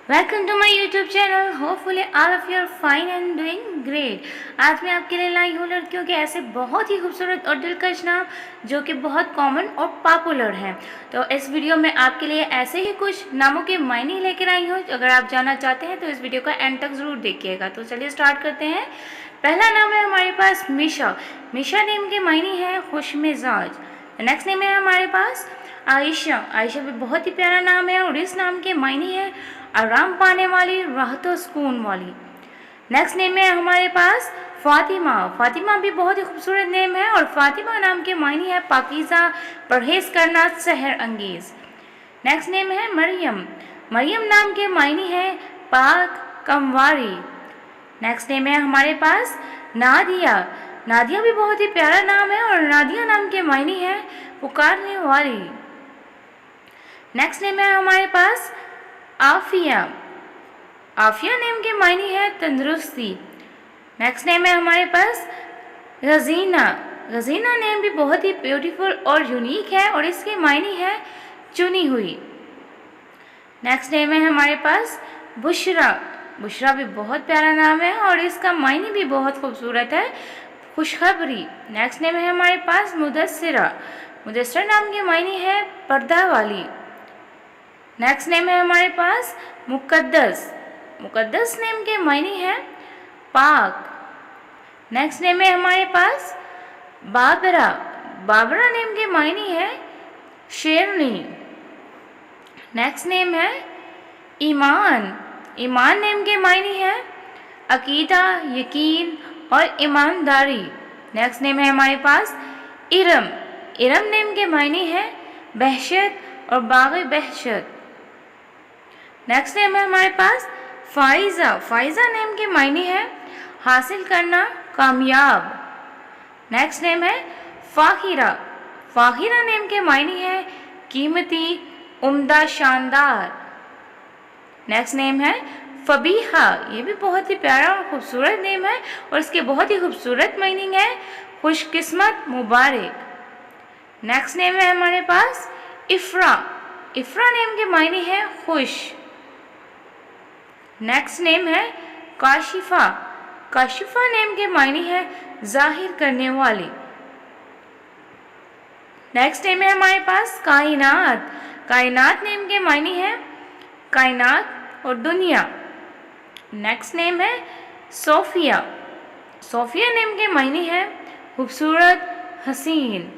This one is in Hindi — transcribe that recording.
Welcome to my YouTube channel. Hopefully all of you are fine and doing great. आज मैं आपके लिए लाई हूँ लड़कियों के ऐसे बहुत ही खूबसूरत और दिलकश नाम जो कि बहुत कॉमन और पॉपुलर हैं। तो इस वीडियो में आपके लिए ऐसे ही कुछ नामों के मायने लेकर आई हूँ। अगर आप जानना चाहते हैं तो इस वीडियो का एंड तक ज़रूर देखिएगा। तो चलिए स्टार्ट करते हैं। पहला नाम है हमारे पास मीशा। मीशा नेम के मायने हैं खुश मिजाज। नेक्स्ट नेम है हमारे पास आयशा। आयशा भी बहुत ही प्यारा नाम है और इस नाम के मायने हैं आराम पाने वाली, राहत और सुकून वाली। नेक्स्ट नेम है हमारे पास फातिमा। फातिमा भी बहुत ही खूबसूरत नेम है और फातिमा नाम के मायने है पाकीज़ा, परहेज करना, सहर अंगेज। नेक्स्ट नेम है मरियम। मरियम नाम के मायने है पाक, कमवारी। नेक्स्ट नेम है हमारे पास नादिया। नादिया भी बहुत ही प्यारा नाम है और नादिया नाम के मायने है पुकारने वाली। नेक्स्ट नेम है हमारे पास आफिया। आफिया नेम के मायने है तंदुरुस्ती। नेक्स्ट नेम है हमारे पास रजीना। रजीना नेम भी बहुत ही ब्यूटीफुल और यूनिक है और इसके मायने है चुनी हुई। नेक्स्ट नेम है हमारे पास बुशरा। बुशरा भी बहुत प्यारा नाम है और इसका मायने भी बहुत खूबसूरत है, खुशखबरी। नेक्स्ट नेम है हमारे पास मुदस्सिरा। मुदस्सिरा नाम के मायने है पर्दा वाली। नेक्स्ट नेम है हमारे पास मुकद्दस। मुकद्दस नेम के मायने हैं पाक। नेक्स्ट नेम है हमारे पास बाबरा। बाबरा नेम के मायने है शेरनी। नेक्स्ट नेम है ईमान। ईमान नेम के मायने हैं अकीदा, यकीन और ईमानदारी। नेक्स्ट नेम है हमारे पास इरम। इरम नेम के मायने हैं बहशत और बाग़ बहशत। नेक्स्ट नेम है हमारे पास फाइज़ा। फाइज़ा नेम के मायने है हासिल करना, कामयाब। नेक्स्ट नेम है फ़ाहिरा। फ़ाहिरा नेम के मायने है कीमती, उम्दा, शानदार। नेक्स्ट नेम है फ़बीहा। ये भी बहुत ही प्यारा और खूबसूरत नेम है और इसके बहुत ही खूबसूरत मीनिंग है खुशकिस्मत, मुबारक। नेक्स्ट नेम है हमारे पास इफ़रा। इफ़रा नेम के मायने है खुश। नेक्स्ट नेम है काशिफा। काशिफा नेम के मायने है जाहिर करने वाली। नेक्स्ट नेम है हमारे पास कायनात। कायनात नेम के मायने है कायनात और दुनिया। नेक्स्ट नेम है सोफिया। सोफिया नेम के मायने है खूबसूरत, हसीन।